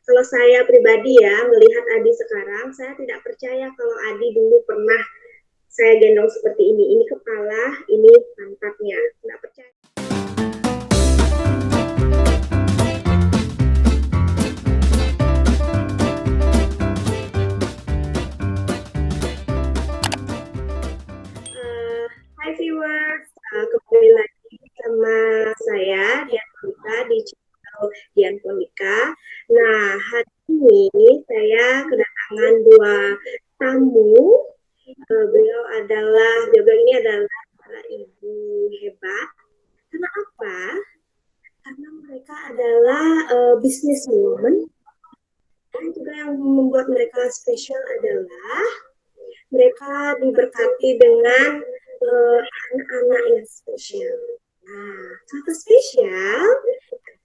Kalau saya pribadi ya, melihat Adi sekarang, saya tidak percaya kalau Adi dulu pernah saya gendong seperti ini. Ini kepala, ini pantatnya. Tidak percaya. Hai viewers, kembali lagi sama saya Dian Monika di channel Dian Monika. Nah, hari ini saya kedatangan dua tamu. Beliau ini adalah para ibu hebat. Kenapa? Karena mereka adalah businesswoman. Dan juga yang membuat mereka spesial adalah mereka diberkati dengan anak-anak yang spesial. Nah, kenapa spesial?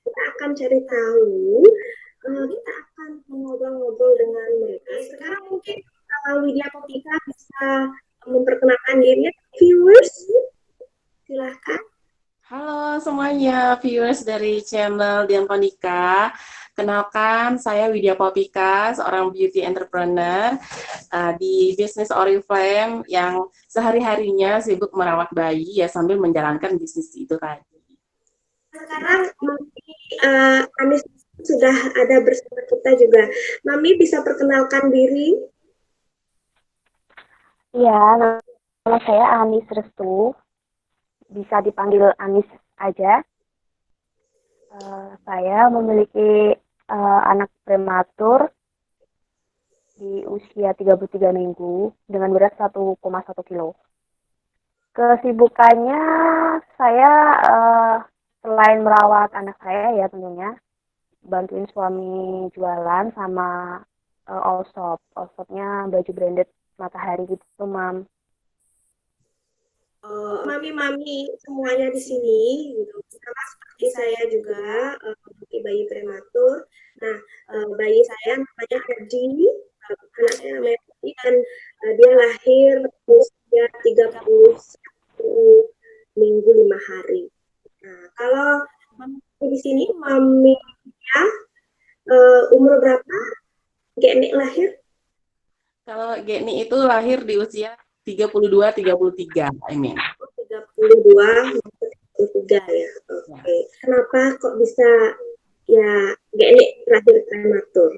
Kita akan cari tahu. Kita akan ngobrol-ngobrol dengan mereka. Sekarang mungkin Widya Popika bisa memperkenalkan dirinya. Viewers, silahkan. Halo semuanya, viewers dari channel Dian Monika. Kenalkan, saya Widya Popika, seorang beauty entrepreneur di bisnis Oriflame yang sehari-harinya sibuk merawat bayi ya sambil menjalankan bisnis itu tadi. Sekarang Anis sudah ada bersama kita juga. Mami bisa perkenalkan diri? Iya, nama saya Anis Restu. Bisa dipanggil Anis aja. Saya memiliki anak prematur di usia 33 minggu dengan berat 1,1 kilo. Kesibukannya saya selain merawat anak saya ya tentunya, bantuin suami jualan sama all shop. All shopnya baju branded Matahari gitu, Mam. Mami-mami semuanya di sini gitu. Sama seperti saya juga memiliki bayi prematur. Nah, bayi saya namanya Adi, anaknya namanya Adi, dan dia lahir usia 31 minggu 5 hari. Nah, kalau mami di sini, mami ya, umur berapa? Geni lahir? Kalau Geni itu lahir di usia 32-33, I mean. 32, 33 ya. Oke. Kenapa kok bisa ya Geni lahir prematur?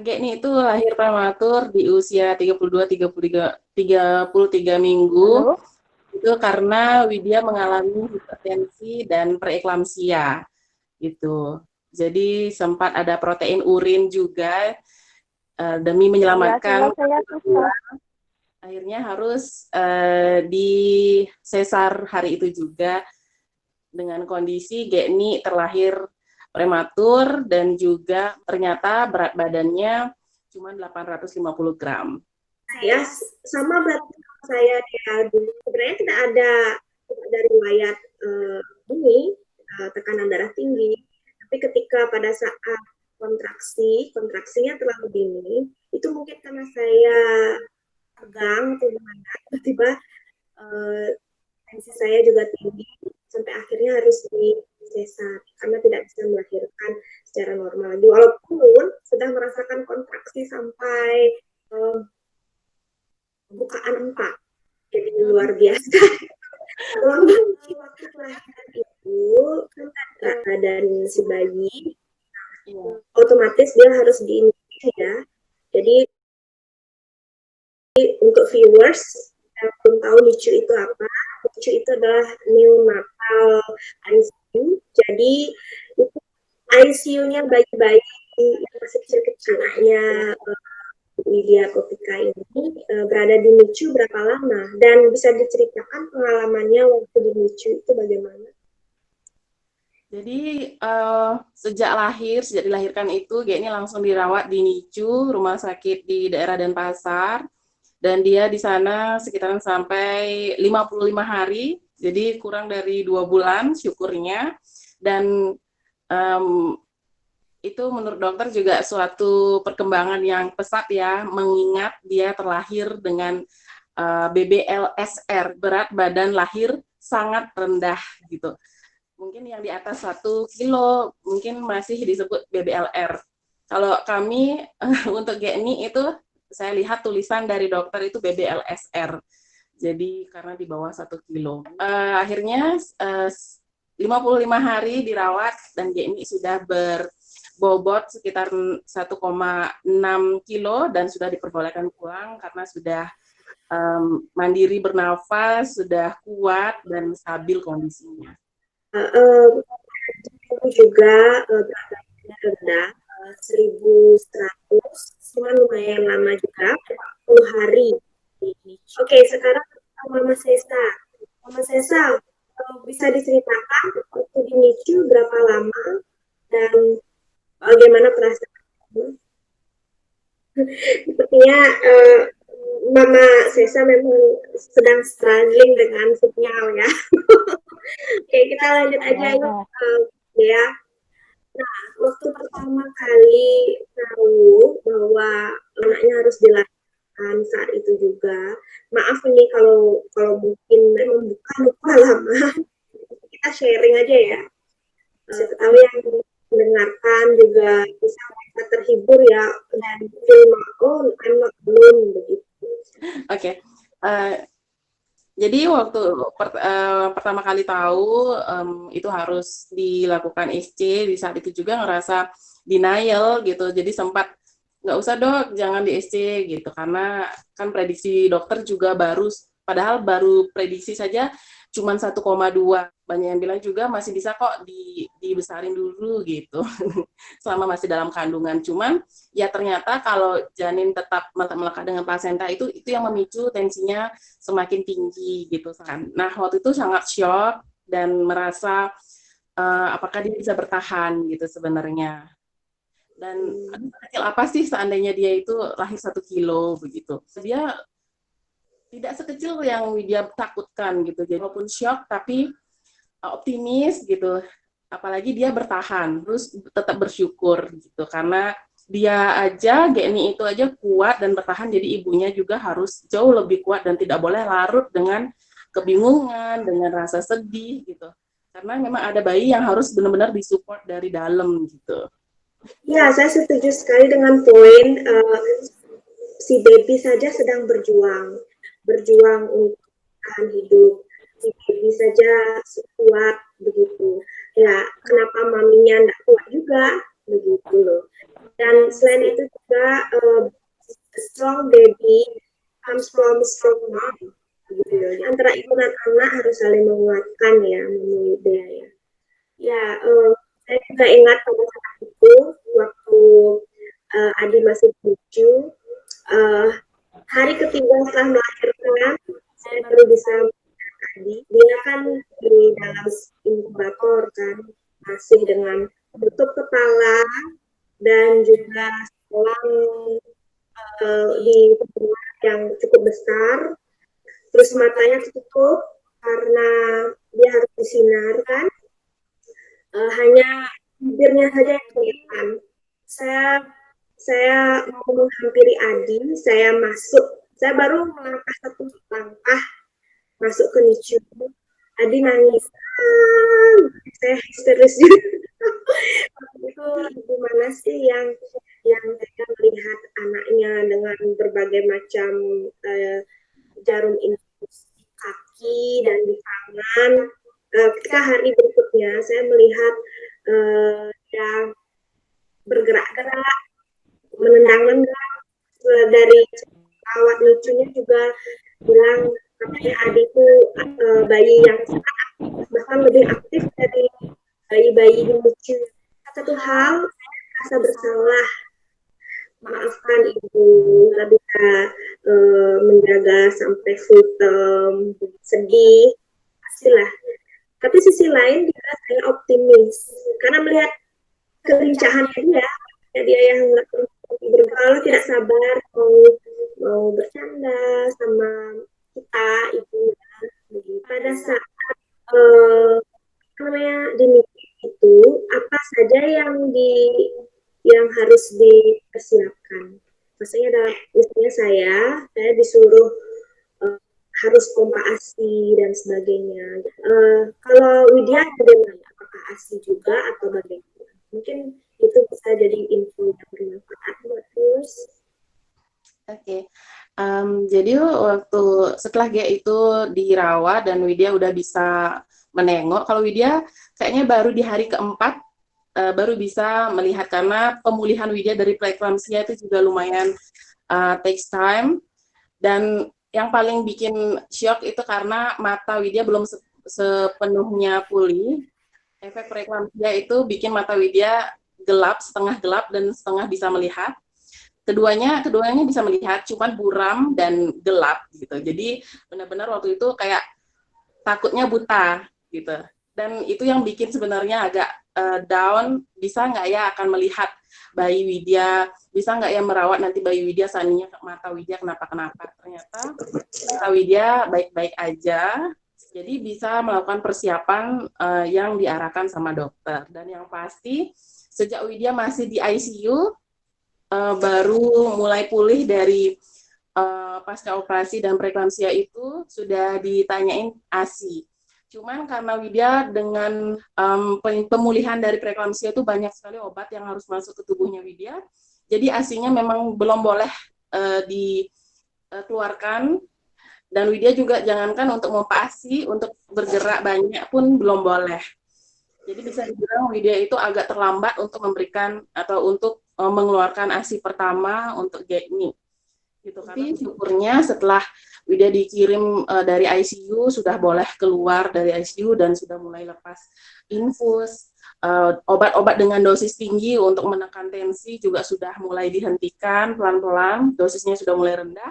Geni itu lahir prematur di usia 32-33 minggu. Halo? Itu karena Widya mengalami hipertensi dan preeklamsia gitu. Jadi sempat ada protein urin juga demi menyelamatkan. Ya, saya susah. Akhirnya harus di sesar hari itu juga dengan kondisi Geni terlahir prematur dan juga ternyata berat badannya cuma 850 gram. Ya, sama berarti saya ya dulu sebenarnya tidak ada riwayat tekanan darah tinggi, tapi ketika pada saat kontraksinya terlalu dini, itu mungkin karena saya tegang atau gimana, tiba-tiba tensi saya juga tinggi sampai akhirnya harus di sesar karena tidak bisa melahirkan secara normal lagi, walaupun sudah merasakan kontraksi sampai bukaan 4, jadi luar biasa. Waktu kelahiran itu kan berat badan si bayi, otomatis dia harus diinjeksi ya. Jadi untuk viewers yang belum tahu NICU itu apa, NICU itu adalah neonatal ICU. Jadi itu ICU-nya bayi-bayi yang masih kecil-kecil. Anaknya Widya Popika ini berada di NICU berapa lama? Dan bisa diceritakan pengalamannya waktu di NICU itu bagaimana? Jadi sejak dilahirkan itu Geni langsung dirawat di NICU rumah sakit di daerah Denpasar, dan dia di sana sekitaran sampai 55 hari, jadi kurang dari 2 bulan syukurnya. Dan itu menurut dokter juga suatu perkembangan yang pesat ya, mengingat dia terlahir dengan BBLSR, berat badan lahir sangat rendah gitu. Mungkin yang di atas 1 kilo mungkin masih disebut BBLR. Kalau kami untuk GNI itu saya lihat tulisan dari dokter itu BBLSR. Jadi karena di bawah 1 kilo. Akhirnya 55 hari dirawat dan GNI sudah berbobot sekitar 1,6 kilo dan sudah diperbolehkan pulang karena sudah mandiri bernafas, sudah kuat dan stabil kondisinya. Juga berat badannya rendah, 1.100, cuma lumayan lama juga, 40 hari. Oke, sekarang Mama Sesa. Mama Sesa, bisa diceritakan waktu di NICU berapa lama dan bagaimana perasaan? Sepertinya Mama Sesa memang sedang struggling dengan sinyal ya. Oke, kita lanjut aja ya. Nah, waktu pertama kali tahu bahwa anaknya harus dilahirkan saat itu juga, maaf ini kalau mungkin memang bukan lupa lama, kita sharing aja ya. Siapa tahu yang mendengarkan juga bisa merasa terhibur ya dan feel oh I'm not alone begitu. Oke. Jadi waktu pertama kali tahu itu harus dilakukan SC, di saat itu juga ngerasa denial gitu. Jadi sempat nggak usah dok, jangan di SC gitu. Karena kan prediksi dokter juga padahal baru prediksi saja cuma 1,2. Banyak yang bilang juga masih bisa kok dibesarin dulu gitu. Selama masih dalam kandungan. Cuman ya ternyata kalau janin tetap melekat dengan plasenta itu yang memicu tensinya semakin tinggi gitu kan. Nah, waktu itu sangat shock dan merasa apakah dia bisa bertahan gitu sebenarnya. Dan kecil apa sih seandainya dia itu lahir 1 kilo begitu. Dia tidak sekecil yang dia takutkan gitu. Jadi walaupun shock tapi optimis gitu, apalagi dia bertahan, terus tetap bersyukur gitu, karena dia aja, GNI itu aja kuat dan bertahan, jadi ibunya juga harus jauh lebih kuat dan tidak boleh larut dengan kebingungan, dengan rasa sedih gitu, karena memang ada bayi yang harus benar-benar disupport dari dalam gitu. Ya, saya setuju sekali dengan poin si baby saja sedang berjuang untuk hidup. Si baby saja kuat begitu. Ya, kenapa maminya enggak kuat juga begitu loh. Dan selain itu juga strong baby comes from strong mom. Gitu. Antara ibu dan anak harus saling menguatkan ya, menurut dia ya. Ya, saya juga ingat pada saat itu waktu Adi masih lucu, hari ketiga setelah melahirkan, saya baru bisa Adi. Dia kan di dalam inkubator kan, masih dengan tutup kepala dan juga selang di tempat yang cukup besar, terus matanya tutup karena dia harus disinarkan. Hanya bibirnya saja yang kelihatan. Saya mau menghampiri Adi, saya baru melangkah 1 langkah masuk ke NICU. Adi nangis, saya histeris juga. Itu gimana sih yang saya melihat anaknya dengan berbagai macam jarum infus di kaki dan di tangan. Ketika hari berikutnya saya melihat dia bergerak-gerak, menendang-nendang, dari perawat lucunya juga bilang katanya Adi itu bayi yang sangat aktif, bahkan lebih aktif dari bayi-bayi di lucu. Satu hal, saya merasa bersalah. Maafkan ibu, nggak bisa menjaga sampai full term, sedih, pastilah. Tapi sisi lain juga saya optimis karena melihat kelincahannya dia yang kalau tidak sabar mau bercanda sama kita ibu. Pada saat di itu apa saja yang harus dipersiapkan. Maksudnya misalnya saya disuruh harus pompa ASI dan sebagainya. Kalau Widya bagaimana? Apakah ASI juga atau bagaimana? Mungkin itu bisa jadi info yang bermanfaat buat viewers. Oke, jadi waktu setelah Gia itu dirawat dan Widya udah bisa menengok, kalau Widya kayaknya baru di hari keempat baru bisa melihat karena pemulihan Widya dari preeklamsia itu juga lumayan takes time. Dan yang paling bikin shock itu karena mata Widya belum sepenuhnya pulih. Efek preeklamsia itu bikin mata Widya gelap, setengah gelap dan setengah bisa melihat. Keduanya bisa melihat, cuman buram dan gelap gitu. Jadi benar-benar waktu itu kayak takutnya buta gitu. Dan itu yang bikin sebenarnya agak down, bisa nggak ya akan melihat bayi Widya, bisa nggak ya merawat nanti bayi Widya seandainya mata Widya kenapa-kenapa. Ternyata mata Widya baik-baik aja, jadi bisa melakukan persiapan yang diarahkan sama dokter. Dan yang pasti, sejak Widya masih di ICU, baru mulai pulih dari pasca operasi dan preeklamsia itu sudah ditanyain ASI. Cuman karena Widya dengan pemulihan dari preeklamsia itu banyak sekali obat yang harus masuk ke tubuhnya Widya, jadi ASI-nya memang belum boleh dikeluarkan. Dan Widya juga jangankan untuk memompa ASI, untuk bergerak banyak pun belum boleh. Jadi bisa dibilang Widya itu agak terlambat untuk memberikan atau untuk mengeluarkan ASI pertama untuk GENI. Gitu. Tapi syukurnya setelah Widya dikirim dari ICU, sudah boleh keluar dari ICU dan sudah mulai lepas infus. Obat-obat dengan dosis tinggi untuk menekan tensi juga sudah mulai dihentikan pelan-pelan, dosisnya sudah mulai rendah.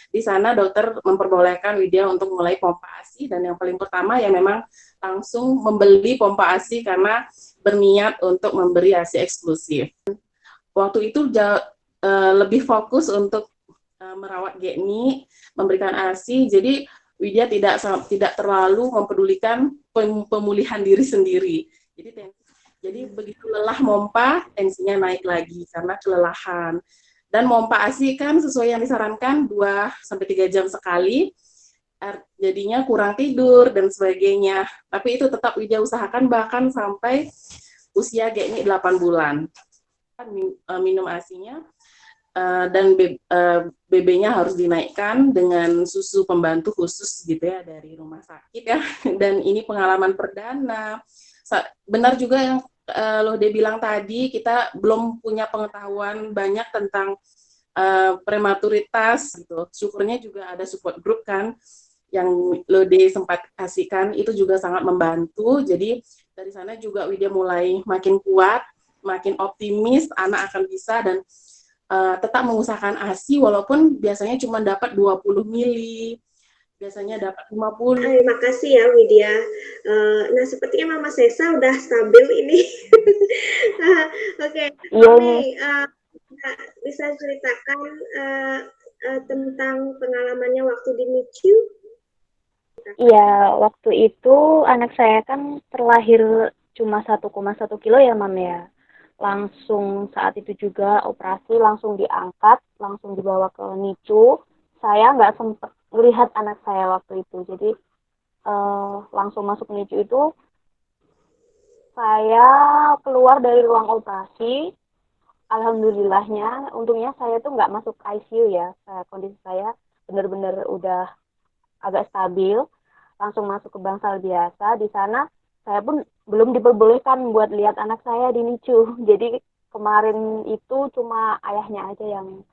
Di sana dokter memperbolehkan Widya untuk mulai pompa ASI, dan yang paling pertama ya memang langsung membeli pompa ASI karena berniat untuk memberi ASI eksklusif. Waktu itu lebih fokus untuk merawat GENI, memberikan ASI, jadi Widya tidak terlalu mempedulikan pemulihan diri sendiri. Jadi begitu lelah mompa, tensinya naik lagi karena kelelahan. Dan mompa ASI kan sesuai yang disarankan 2-3 jam sekali, jadinya kurang tidur dan sebagainya. Tapi itu tetap Widya usahakan bahkan sampai usia GENI 8 bulan. Minum ASI-nya dan BB-nya harus dinaikkan dengan susu pembantu khusus gitu ya dari rumah sakit ya. Dan ini pengalaman perdana. Benar juga yang Lode bilang tadi, kita belum punya pengetahuan banyak tentang prematuritas gitu. Syukurnya juga ada support group kan yang Lode sempat kasihkan, itu juga sangat membantu. Jadi dari sana juga Widya mulai makin kuat, makin optimis anak akan bisa, dan tetap mengusahakan ASI walaupun biasanya cuma dapat 20 mili, biasanya dapat 50. Terima kasih ya Widya. Nah, sepertinya Mama Sesa udah stabil ini. Oke, Mami, bisa ceritakan tentang pengalamannya waktu di NICU? Iya, waktu itu anak saya kan terlahir cuma 1,1 kilo ya, Mam ya. Langsung saat itu juga operasi, langsung diangkat, langsung dibawa ke NICU. Saya nggak sempat melihat anak saya waktu itu. Jadi langsung masuk NICU itu, saya keluar dari ruang operasi. Alhamdulillahnya, untungnya saya tuh nggak masuk ICU ya. Kondisi saya benar-benar udah agak stabil, langsung masuk ke bangsal biasa. Di sana saya pun belum diperbolehkan buat lihat anak saya di NICU. Jadi kemarin itu cuma ayahnya aja yang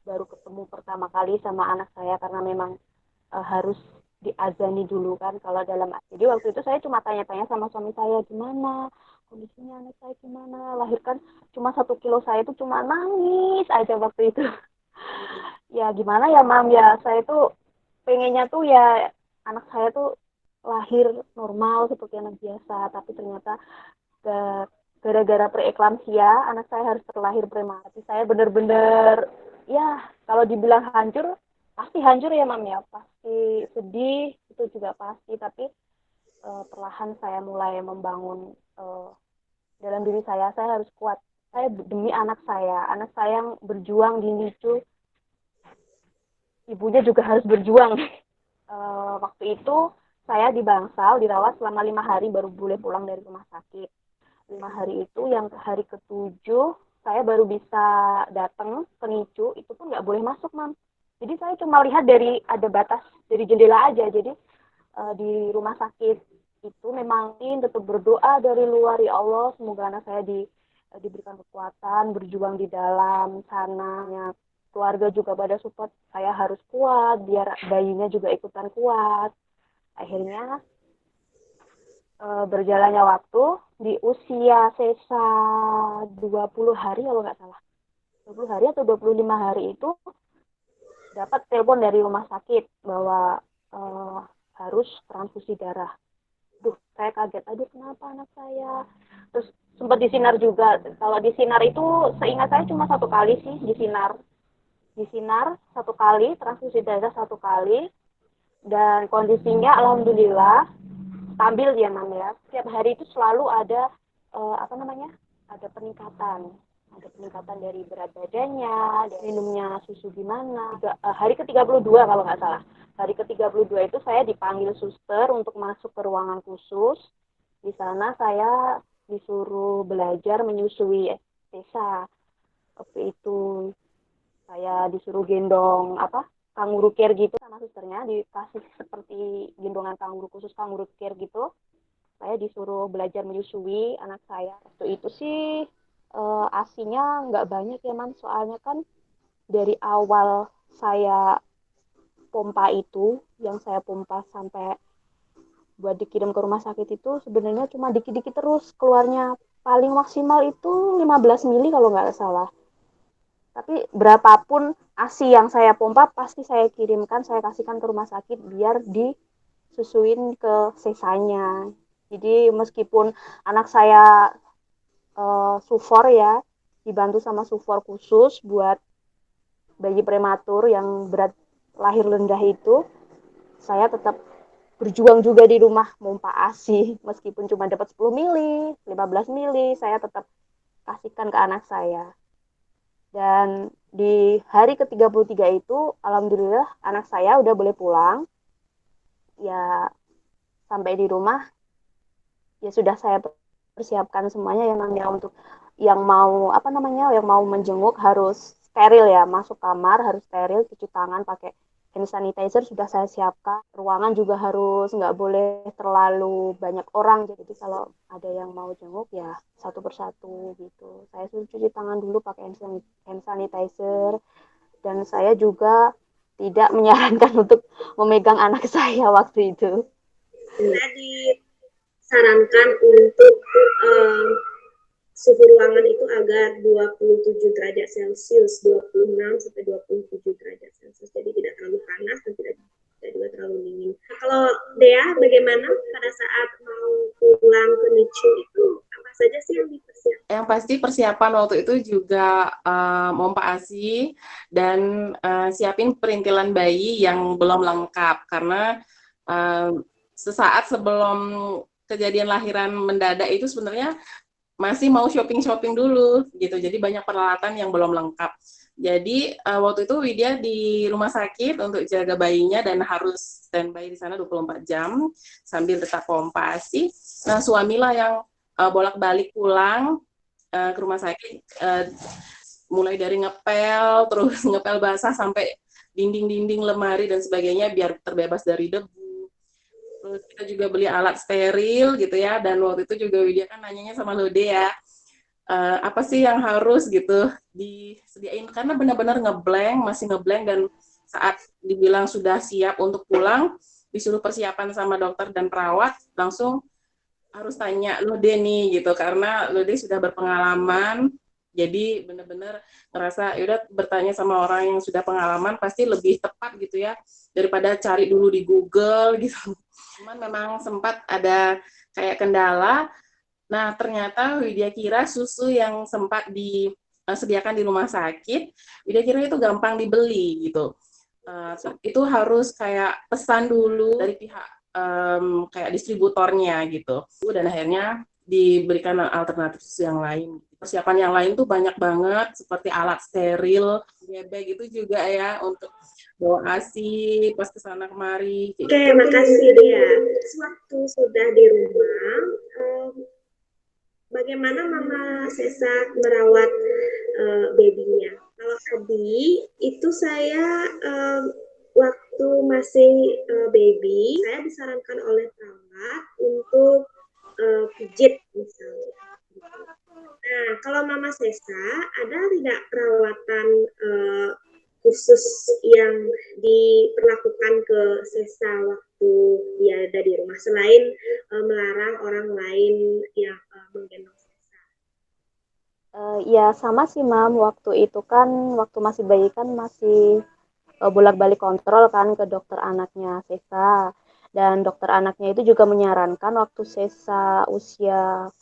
baru ketemu pertama kali sama anak saya, karena memang harus diazani dulu kan kalau dalam. Jadi waktu itu saya cuma tanya-tanya sama suami saya, gimana kondisinya anak saya, gimana lahirkan. Cuma 1 kilo, saya itu cuma nangis aja waktu itu. Ya gimana ya Mam ya, saya tuh pengennya tuh ya anak saya tuh lahir normal seperti anak biasa, tapi ternyata gara-gara preeklamsia anak saya harus terlahir prematur. Saya bener-bener ya kalau dibilang hancur, pasti hancur ya Mam ya, pasti sedih itu juga pasti, tapi perlahan saya mulai membangun dalam diri saya harus kuat. Saya demi anak saya yang berjuang di NICU, ibunya juga harus berjuang Waktu itu saya di Bangsal dirawat selama 5 hari baru boleh pulang dari rumah sakit. 5 hari itu yang hari ketujuh saya baru bisa datang ke NICU, itu pun nggak boleh masuk, Mam. Jadi saya cuma lihat dari ada batas dari jendela aja. Jadi di rumah sakit itu memang tetap berdoa dari luar, ya Allah semoga anak saya diberikan kekuatan berjuang di dalam sana, ya keluarga juga pada support saya harus kuat biar bayinya juga ikutan kuat. Akhirnya berjalannya waktu di usia sesa 20 hari kalau nggak salah, 20 hari atau 25 hari itu dapat telepon dari rumah sakit bahwa harus transfusi darah. Duh, saya kaget, aduh kenapa anak saya. Terus sempat disinar juga. Kalau disinar itu seingat saya cuma 1 kali sih disinar. Disinar 1 kali, transfusi darah 1 kali, dan kondisinya alhamdulillah stabil dia, Mam, ya. Setiap hari itu selalu ada ada peningkatan. Ada peningkatan dari berat badannya, dari minumnya susu gimana. Hari ke-32 kalau nggak salah. Hari ke-32 itu saya dipanggil suster untuk masuk ke ruangan khusus. Di sana saya disuruh belajar menyusui Tesa. Waktu itu saya disuruh gendong kanguru care gitu sama susternya, dikasih seperti gendongan kanguru khusus kanguru care gitu. Saya disuruh belajar menyusui anak saya. Waktu itu sih asinya nggak banyak ya, Man, soalnya kan dari awal saya pompa itu, yang saya pompa sampai buat dikirim ke rumah sakit itu sebenarnya cuma dikit-dikit terus keluarnya, paling maksimal itu 15 mili kalau nggak salah. Tapi berapapun ASI yang saya pompa pasti saya kirimkan, saya kasihkan ke rumah sakit biar disusuin ke sesanya. Jadi meskipun anak saya sufor ya, dibantu sama sufor khusus buat bayi prematur yang berat lahir rendah itu, saya tetap berjuang juga di rumah mompa ASI. Meskipun cuma dapat 10 mili, 15 mili, saya tetap kasihkan ke anak saya. Dan di hari ke-33 itu, alhamdulillah anak saya udah boleh pulang. Ya, sampai di rumah, ya sudah saya persiapkan semuanya yang namanya untuk yang mau yang mau menjenguk harus steril ya, masuk kamar harus steril, cuci tangan pakai hand sanitizer sudah saya siapkan. Ruangan juga harus nggak boleh terlalu banyak orang, jadi kalau ada yang mau jenguk ya satu persatu gitu. Saya suruh cuci tangan dulu pakai hand sanitizer, dan saya juga tidak menyarankan untuk memegang anak saya waktu itu. Tadi sarankan untuk suhu ruangan itu agar 27 derajat Celcius, 26 sampai 27 derajat Celcius. Jadi tidak terlalu panas dan tidak juga terlalu dingin. Nah, kalau Dea, bagaimana pada saat mau pulang ke NICU itu apa saja sih yang dipersiapkan? Yang pasti persiapan waktu itu juga mompa ASI dan siapin perintilan bayi yang belum lengkap, karena sesaat sebelum kejadian lahiran mendadak itu sebenarnya masih mau shopping dulu gitu, jadi banyak peralatan yang belum lengkap. Jadi waktu itu Widya di rumah sakit untuk jaga bayinya dan harus standby di sana 24 jam sambil tetap pompa ASI. Nah, suamilah yang bolak-balik pulang ke rumah sakit, mulai dari ngepel, terus ngepel basah sampai dinding-dinding, lemari dan sebagainya biar terbebas dari debu. Terus kita juga beli alat steril gitu ya, dan waktu itu juga Widya kan nanyanya sama Lode ya, apa sih yang harus gitu disediain, karena benar-benar masih ngeblank, dan saat dibilang sudah siap untuk pulang, disuruh persiapan sama dokter dan perawat, langsung harus tanya Lode nih gitu, karena Lode sudah berpengalaman, jadi benar-benar ngerasa yaudah bertanya sama orang yang sudah pengalaman pasti lebih tepat gitu ya, daripada cari dulu di Google gitu. Cuman memang sempat ada kayak kendala. Nah, ternyata Widya kira susu yang sempat disediakan di rumah sakit, Widya kira itu gampang dibeli gitu. Itu harus kayak pesan dulu dari pihak kayak distributornya gitu. Dan akhirnya diberikan alternatif yang lain. Persiapan yang lain tuh banyak banget, seperti alat steril, bebek itu juga ya, untuk bawa ASI pas kesana kemari. Oke, makasih Dea. Sewaktu sudah di rumah, bagaimana Mama Sesa merawat babynya? Kalau tadi itu saya waktu masih baby, saya disarankan oleh perawat untuk pijit misalnya. Nah, kalau Mama Sesa, ada tidak perawatan khusus yang diperlakukan ke Sesa waktu dia ada di rumah selain melarang orang lain yang menggendong Sesa? Ya sama sih Mam, waktu itu kan waktu masih bayi kan masih bolak-balik kontrol kan ke dokter anaknya Sesa, dan dokter anaknya itu juga menyarankan waktu Sesa usia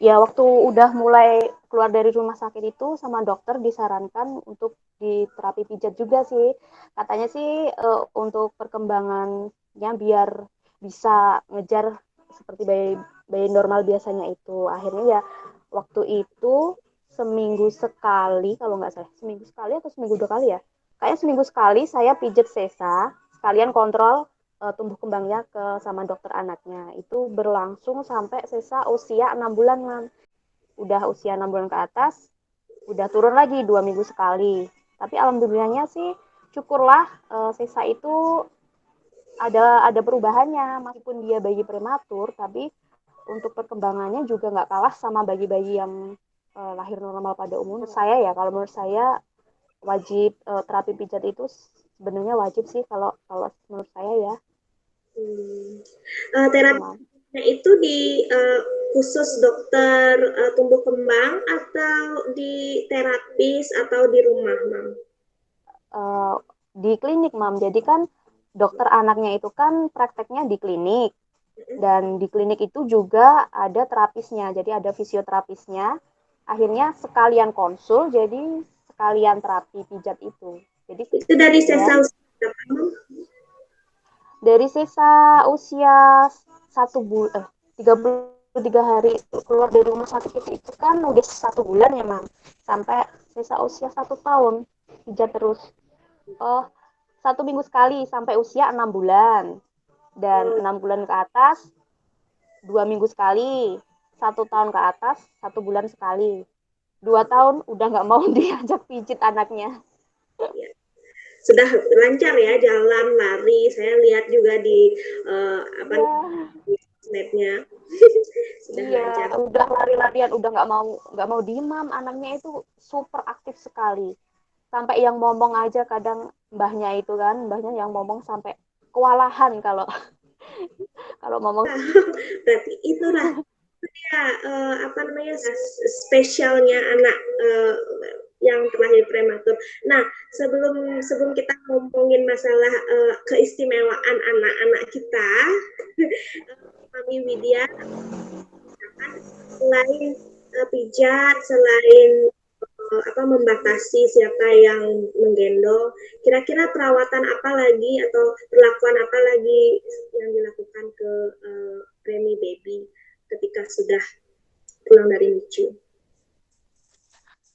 ya waktu udah mulai keluar dari rumah sakit itu sama dokter disarankan untuk di terapi pijat juga sih. Katanya sih untuk perkembangannya biar bisa ngejar seperti bayi bayi normal biasanya itu. Akhirnya ya waktu itu seminggu sekali kalau nggak salah, seminggu sekali atau seminggu 2 kali ya. Kayaknya seminggu sekali saya pijet Sesa, sekalian kontrol tumbuh kembangnya ke sama dokter anaknya. Itu berlangsung sampai Sesa usia 6 bulan, Mam. Udah usia 6 bulan ke atas, udah turun lagi 2 minggu sekali. Tapi alhamdulillahnya sih, syukurlah Sesa itu ada perubahannya. Meskipun dia bayi prematur, tapi untuk perkembangannya juga nggak kalah sama bayi-bayi yang lahir normal pada umumnya. Saya ya, kalau menurut saya wajib terapi pijat itu sebenarnya wajib sih kalau kalau menurut saya ya. Terapinya itu di khusus dokter tumbuh kembang atau di terapis atau di rumah, Mam? Di klinik, Mam. Jadi kan dokter anaknya itu kan prakteknya di klinik. Dan di klinik itu juga ada terapisnya, jadi ada fisioterapisnya. Akhirnya sekalian konsul, jadi sekalian terapi pijat itu. Jadi itu dari Sesa dari Sesa usia 33 hari keluar dari rumah sakit itu kan udah 1 bulan ya, Mam. Sampai Sesa usia 1 tahun pijat terus. 1 minggu sekali sampai usia 6 bulan. Dan 6 bulan ke atas 2 minggu sekali, 1 tahun ke atas 1 bulan sekali, 2 tahun udah nggak mau diajak pijit anaknya. Sudah lancar ya, jalan, lari. Saya lihat juga di snapnya. Sudah lancar. Udah lari-larian, udah nggak mau diem, Mam. Anaknya itu super aktif sekali. Sampai yang ngomong aja kadang mbahnya yang ngomong sampai kewalahan kalau kalau ngomong. Berarti itulah spesialnya anak yang terlahir prematur. Nah, sebelum kita ngomongin masalah keistimewaan anak-anak kita, Mami Widya, selain pijat, selain membatasi siapa yang menggendong, kira-kira perawatan apa lagi atau perlakuan apa lagi yang dilakukan ke premi baby ketika sudah pulang dari NICU?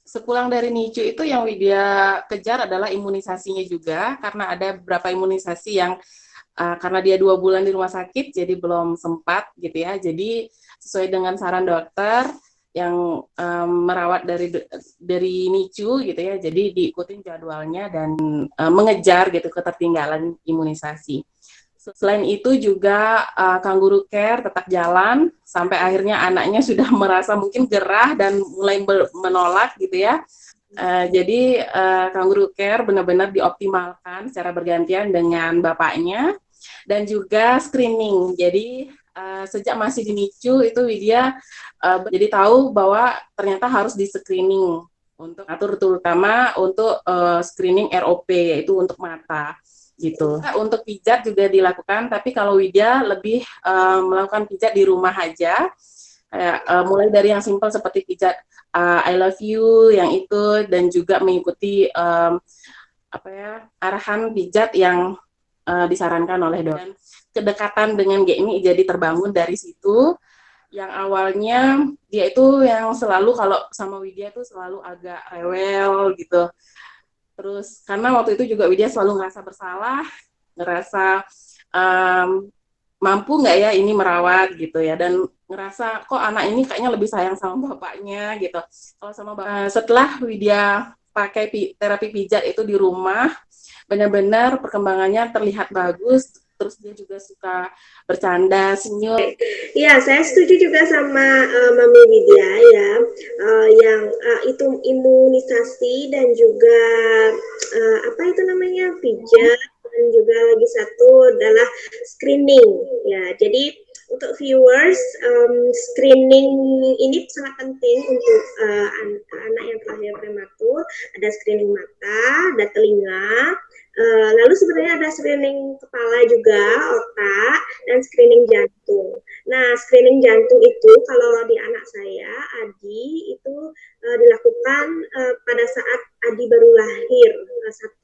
Sepulang dari NICU itu yang Widya kejar adalah imunisasinya juga, karena ada beberapa imunisasi yang karena dia 2 bulan di rumah sakit, jadi belum sempat gitu ya. Jadi sesuai dengan saran dokter yang merawat dari NICU gitu ya, jadi diikutin jadwalnya dan mengejar gitu ketertinggalan imunisasi. Selain itu juga kangguru care tetap jalan sampai akhirnya anaknya sudah merasa mungkin gerah dan mulai menolak gitu ya. Jadi kangguru care benar-benar dioptimalkan secara bergantian dengan bapaknya, dan juga screening. Jadi sejak masih di NICU itu Widya jadi tahu bahwa ternyata harus di screening untuk atur, terutama untuk screening ROP, yaitu untuk mata gitu. Untuk pijat juga dilakukan, tapi kalau Widya lebih melakukan pijat di rumah aja, mulai dari yang simpel seperti pijat I love you yang itu, dan juga mengikuti arahan pijat yang disarankan oleh dokter. Kedekatan dengan GMI jadi terbangun dari situ. yang awalnya dia itu yang selalu kalau sama Widya tuh selalu agak rewel gitu. Terus karena waktu itu juga Widya selalu ngerasa bersalah, ngerasa mampu nggak ya ini merawat gitu ya, dan ngerasa kok anak ini kayaknya lebih sayang sama bapaknya gitu. Kalau sama setelah Widya pakai terapi pijat itu di rumah, benar-benar perkembangannya terlihat bagus. Terus dia juga suka bercanda, senyum. Ya, saya setuju juga sama Mami Widya ya, yang itu imunisasi dan juga apa itu namanya pijat, dan juga lagi satu adalah screening ya. Jadi untuk viewers, screening ini sangat penting untuk anak yang terlahir prematur. Ada screening mata, ada telinga, lalu sebenarnya ada screening kepala juga, otak, dan screening jantung. Nah, screening jantung itu kalau di anak saya, Adi, itu dilakukan pada saat Adi baru lahir,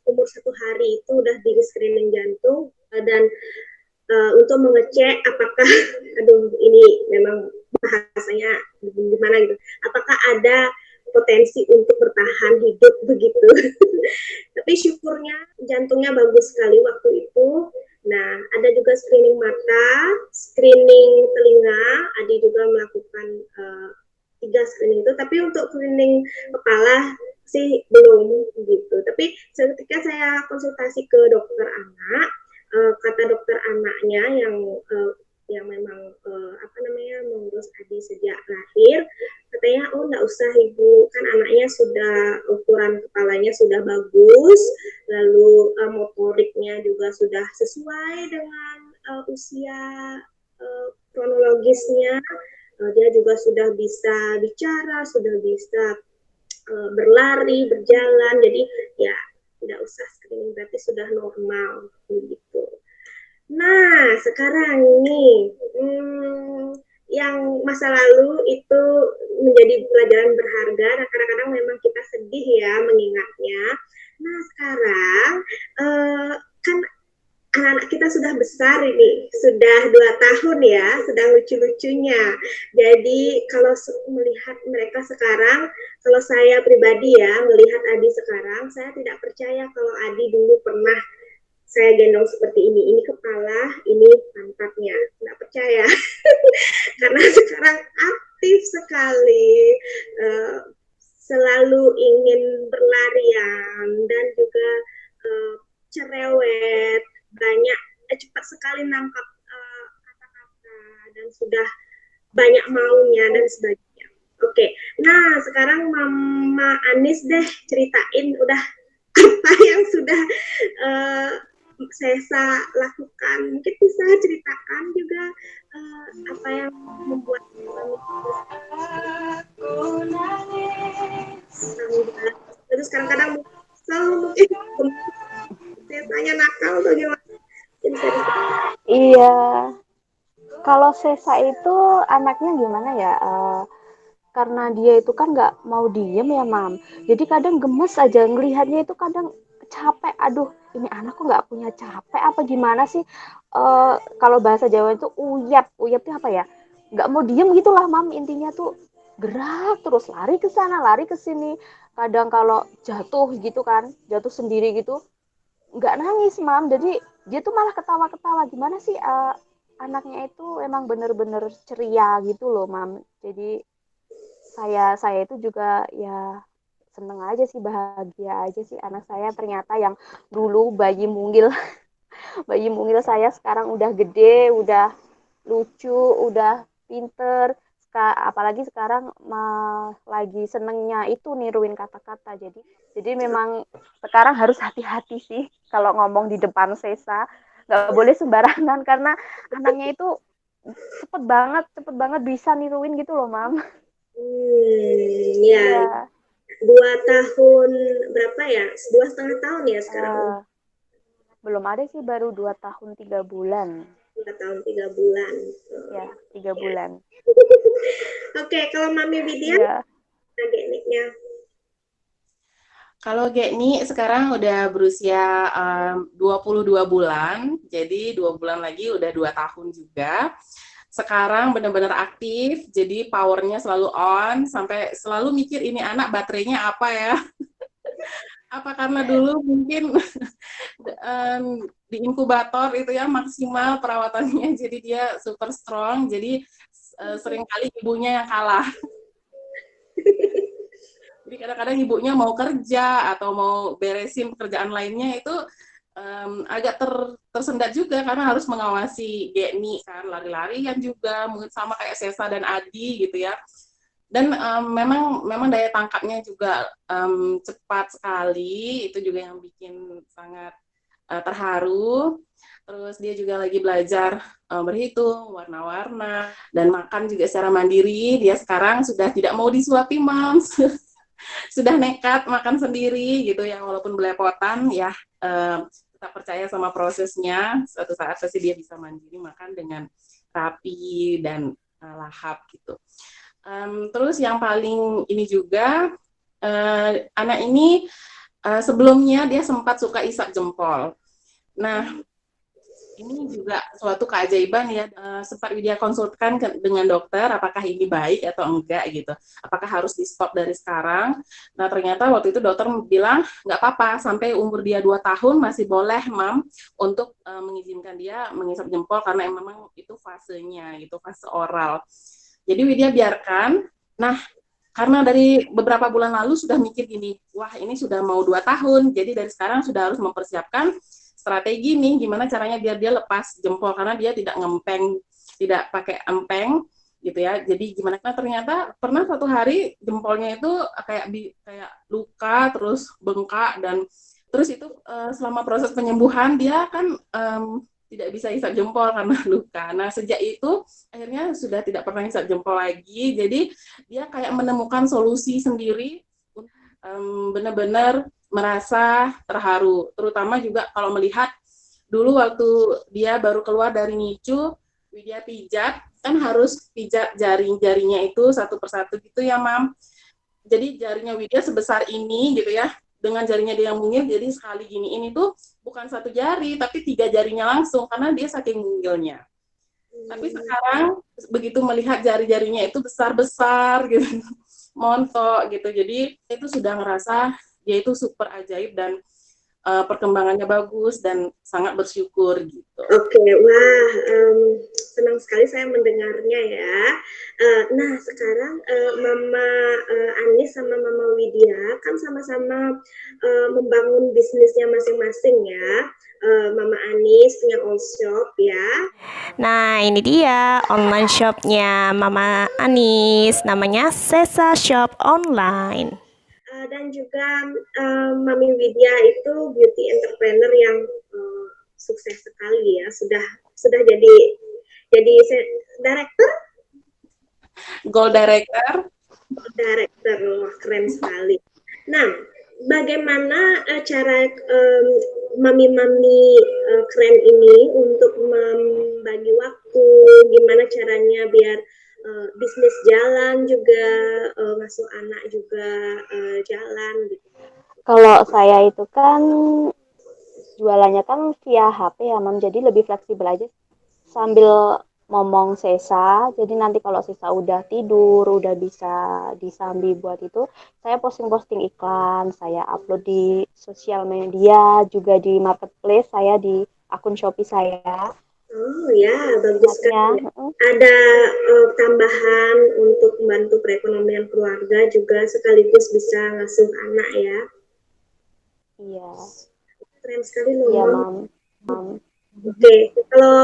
umur 1 hari itu udah di screening jantung, dan untuk mengecek apakah, aduh ini memang bahasanya gimana gitu, apakah ada potensi untuk bertahan hidup begitu. Tapi syukurnya jantungnya bagus sekali waktu itu. Nah, ada juga screening mata, screening telinga, Adi juga melakukan 3 screening itu. Tapi untuk screening kepala sih belum gitu. Tapi ketika saya konsultasi ke dokter anak, kata dokter anaknya yang memang apa namanya mengurus Adi sejak lahir, katanya oh nggak usah ibu, kan anaknya sudah ukuran kepalanya sudah bagus, lalu motoriknya juga sudah sesuai dengan usia kronologisnya, dia juga sudah bisa bicara, sudah bisa berlari, berjalan, jadi ya tidak usah screening, berarti sudah normal begitu. Nah, sekarang nih, yang masa lalu itu menjadi pelajaran berharga, dan kadang-kadang memang kita sedih ya mengingatnya. Nah, sekarang kan anak-anak kita sudah besar ini, sudah 2 tahun ya, sedang lucu-lucunya. Jadi kalau melihat mereka sekarang, kalau saya pribadi ya, melihat Adi sekarang, saya tidak percaya kalau Adi dulu pernah saya gendong seperti ini kepala, ini pantatnya, nggak percaya. Karena sekarang aktif sekali, selalu ingin berlarian, dan juga cerewet, banyak, cepat sekali nangkap kata-kata, dan sudah banyak maunya, dan sebagainya. Oke, nah sekarang Mama Anis deh ceritain udah apa yang sudah saya lakukan. Mungkin bisa ceritakan juga apa yang membuat aku nangis. Terus kadang-kadang mungkin biasanya nakal atau gimana? Iya, kalau Sesa itu anaknya gimana ya? Karena dia itu kan nggak mau diem ya, Mam. Jadi kadang gemes aja ngelihatnya, itu kadang capek. Aduh, ini anak kok nggak punya capek apa gimana sih? Kalau bahasa Jawa itu uyap. Uyap itu apa ya? Nggak mau diem gitulah, Mam. Intinya tuh gerak terus, lari ke sana, lari ke sini. Kadang kalau jatuh gitu kan, jatuh sendiri gitu, nggak nangis, Mam. Jadi dia tuh malah ketawa-ketawa. Gimana sih, anaknya itu emang bener-bener ceria gitu loh, Mam. Jadi saya itu juga ya seneng aja sih, bahagia aja sih, anak saya ternyata yang dulu bayi mungil bayi mungil saya sekarang udah gede, udah lucu, udah pinter. Apalagi sekarang lagi senengnya itu niruin kata-kata. Jadi memang sekarang harus hati-hati sih kalau ngomong di depan Sesa, nggak boleh sembarangan karena anaknya itu cepet banget bisa niruin gitu loh, Mam. Ya, Iya. 2 tahun berapa ya? 2,5 tahun ya sekarang. Belum ada sih, baru 2 tahun 3 bulan. 2 tahun 3 bulan. Ya, 3 bulan. Oke, kalau Mami Widya, Iya. adiknya. Kalau Geni sekarang udah berusia 22 bulan, jadi 2 bulan lagi udah 2 tahun juga. sekarang benar-benar aktif, jadi powernya selalu on, sampai selalu mikir ini anak baterainya apa ya? Apa karena dulu mungkin di inkubator itu ya maksimal perawatannya, jadi dia super strong, jadi seringkali ibunya yang kalah. Jadi kadang-kadang ibunya mau kerja atau mau beresin pekerjaan lainnya itu agak tersendat juga karena harus mengawasi Geni kan, lari-larian juga mungkin sama kayak Sesa dan Adi gitu ya. Dan memang daya tangkapnya juga cepat sekali, itu juga yang bikin sangat terharu. Terus dia juga lagi belajar berhitung, warna-warna, dan makan juga secara mandiri. Dia sekarang sudah tidak mau disuapi moms, sudah nekat makan sendiri gitu ya, walaupun belepotan ya, tetap percaya sama prosesnya. Suatu saat pasti dia bisa mandiri makan dengan rapi dan lahap gitu. Terus yang paling ini juga, anak ini sebelumnya dia sempat suka isap jempol. Nah, ini juga suatu keajaiban ya, sempat dia konsultkan dengan dokter apakah ini baik atau enggak gitu, apakah harus di stop dari sekarang. Nah ternyata waktu itu dokter bilang nggak apa-apa, sampai umur dia 2 tahun masih boleh mam untuk mengizinkan dia mengisap jempol, karena memang itu fasenya, itu fase oral. Jadi Widya biarkan. Nah karena dari beberapa bulan lalu sudah mikir gini, wah ini sudah mau 2 tahun, jadi dari sekarang sudah harus mempersiapkan strategi nih, gimana caranya biar dia lepas jempol, karena dia tidak ngempeng, tidak pakai empeng gitu ya. Jadi gimana, nah, ternyata pernah suatu hari jempolnya itu kayak luka, terus bengkak, dan terus itu selama proses penyembuhan dia kan tidak bisa isap jempol karena luka. Nah sejak itu akhirnya sudah tidak pernah isap jempol lagi. Jadi dia kayak menemukan solusi sendiri, benar-benar merasa terharu, terutama juga kalau melihat dulu waktu dia baru keluar dari NICU, Widya pijat, kan harus pijat jari-jarinya itu satu persatu gitu ya mam. Jadi jarinya Widya sebesar ini gitu ya, dengan jarinya dia yang mungil, jadi sekali gini ini tuh bukan satu jari, tapi 3 jarinya langsung, karena dia saking mungilnya. Tapi sekarang begitu melihat jari-jarinya itu besar-besar gitu, montok gitu, jadi itu sudah ngerasa dia itu super ajaib dan perkembangannya bagus dan sangat bersyukur gitu. Oke, wah senang sekali saya mendengarnya ya. Nah sekarang Mama Anis sama Mama Widya kan sama-sama membangun bisnisnya masing-masing ya. Mama Anis punya all shop ya. Nah, ini dia online shopnya Mama Anis, namanya Sesa Shop Online. Dan juga Mami Widya itu beauty entrepreneur yang sukses sekali ya, sudah jadi director, Goal director. wah keren sekali. Nah, bagaimana cara mami-mami keren ini untuk membagi waktu, gimana caranya biar bisnis jalan juga, ngasuh anak juga jalan gitu. Kalau saya itu kan jualannya kan via HP ya, Mam. Jadi lebih fleksibel aja sambil ngomong Sesa. Jadi nanti kalau Sesa udah tidur, udah bisa disambi buat itu, saya posting-posting iklan, saya upload di sosial media, juga di marketplace, saya di akun Shopee saya. Oh ya, bagus sekali. Ada tambahan untuk membantu perekonomian keluarga juga sekaligus bisa ngasuh anak ya. Iya. Keren sekali loh. Iya, Mam. Oke, kalau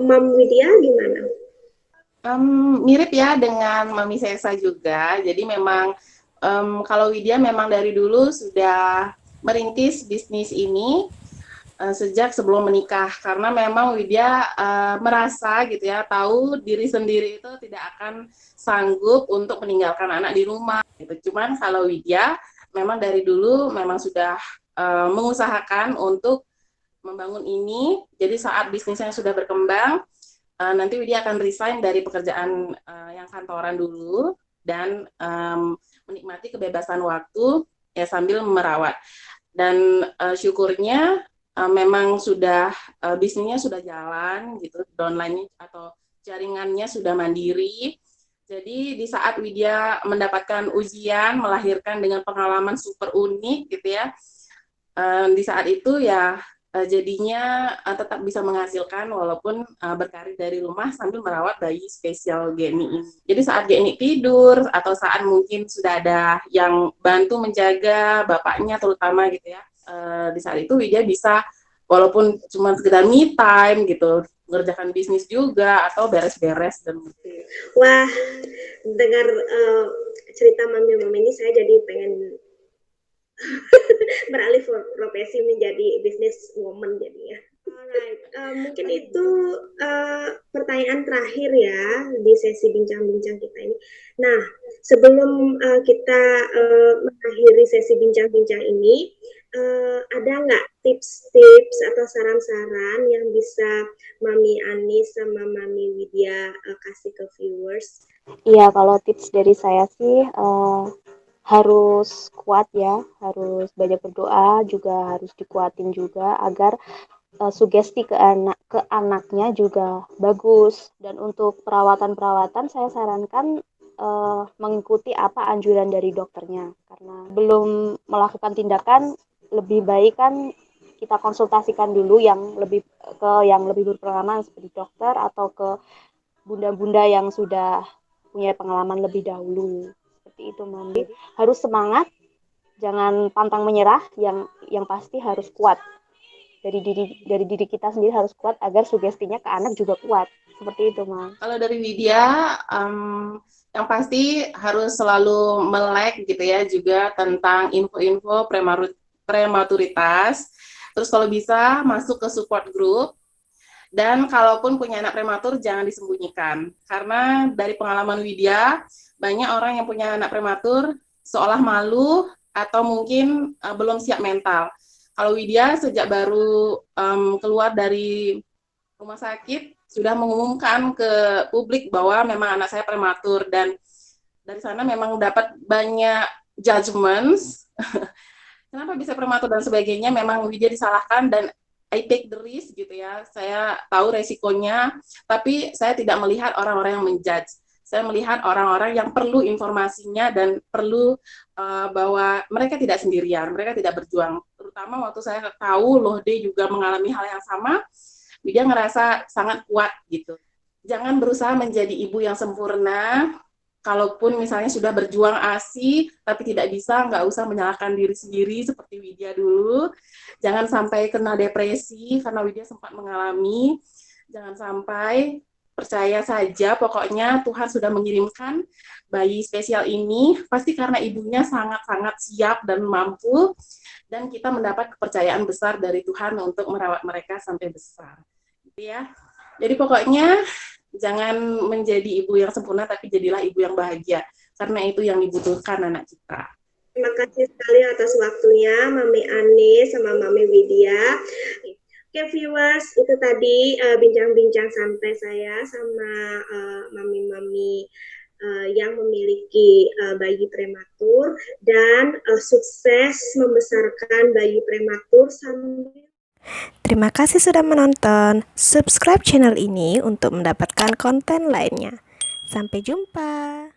Mam Widya gimana? Mirip ya dengan Mami Sesa juga. Jadi memang kalau Widya memang dari dulu sudah merintis bisnis ini sejak sebelum menikah, karena memang Widya merasa gitu ya, tahu diri sendiri itu tidak akan sanggup untuk meninggalkan anak di rumah gitu. Cuman kalau Widya memang dari dulu memang sudah mengusahakan untuk membangun ini. Jadi saat bisnisnya sudah berkembang, nanti Widya akan resign dari pekerjaan yang kantoran dulu dan menikmati kebebasan waktu ya sambil merawat. Dan syukurnya memang sudah bisnisnya sudah jalan gitu, downline atau jaringannya sudah mandiri. Jadi di saat Widya mendapatkan ujian melahirkan dengan pengalaman super unik gitu ya, di saat itu ya jadinya tetap bisa menghasilkan walaupun berkarir dari rumah sambil merawat bayi spesial Geni ini. Jadi saat Geni tidur atau saat mungkin sudah ada yang bantu menjaga bapaknya terutama gitu ya, di saat itu Widya bisa walaupun cuma sekedar me time gitu, mengerjakan bisnis juga atau beres-beres dan Wah, dengar cerita mami-mami ini saya jadi pengen beralih profesi menjadi business woman jadinya. Alright, mungkin itu pertanyaan terakhir ya di sesi bincang-bincang kita ini. Nah, sebelum kita mengakhiri sesi bincang-bincang ini, ada nggak tips-tips atau saran-saran yang bisa Mami Anis sama Mami Widya kasih ke viewers? Iya, kalau tips dari saya sih harus kuat ya, harus banyak berdoa, juga harus dikuatin juga agar sugesti ke anaknya juga bagus. Dan untuk perawatan saya sarankan mengikuti apa anjuran dari dokternya, karena belum melakukan tindakan lebih baik kan kita konsultasikan dulu yang lebih berpengalaman seperti dokter atau ke bunda-bunda yang sudah punya pengalaman lebih dahulu. Seperti itu, Mami. Harus semangat, jangan pantang menyerah, yang pasti harus kuat. Dari diri kita sendiri harus kuat agar sugestinya ke anak juga kuat. Seperti itu, Mam. Kalau dari Widya, yang pasti harus selalu melek gitu ya juga tentang info-info prematuritas. Terus kalau bisa masuk ke support group. Dan kalaupun punya anak prematur jangan disembunyikan. Karena dari pengalaman Widya, banyak orang yang punya anak prematur seolah malu atau mungkin belum siap mental. Kalau Widya sejak baru keluar dari rumah sakit sudah mengumumkan ke publik bahwa memang anak saya prematur, dan dari sana memang dapat banyak judgments kenapa bisa prematur dan sebagainya. Memang Widya disalahkan dan I take the risk gitu ya, saya tahu resikonya, tapi saya tidak melihat orang-orang yang menjudge. Saya melihat orang-orang yang perlu informasinya dan perlu bahwa mereka tidak sendirian, mereka tidak berjuang. Terutama waktu saya tahu Lohde juga mengalami hal yang sama, dia ngerasa sangat kuat gitu. Jangan berusaha menjadi ibu yang sempurna. Kalaupun misalnya sudah berjuang ASI, tapi tidak bisa, nggak usah menyalahkan diri sendiri seperti Widya dulu. Jangan sampai kena depresi, karena Widya sempat mengalami. Jangan sampai, percaya saja, pokoknya Tuhan sudah mengirimkan bayi spesial ini, pasti karena ibunya sangat-sangat siap dan mampu, dan kita mendapat kepercayaan besar dari Tuhan untuk merawat mereka sampai besar. Gitu ya. Jadi pokoknya, jangan menjadi ibu yang sempurna, tapi jadilah ibu yang bahagia. Karena itu yang dibutuhkan anak kita. Terima kasih sekali atas waktunya Mami Anis sama Mami Widya. Oke viewers, itu tadi bincang-bincang santai saya sama mami-mami yang memiliki bayi prematur dan sukses membesarkan bayi prematur sambil. Terima kasih sudah menonton. Subscribe channel ini untuk mendapatkan konten lainnya. Sampai jumpa.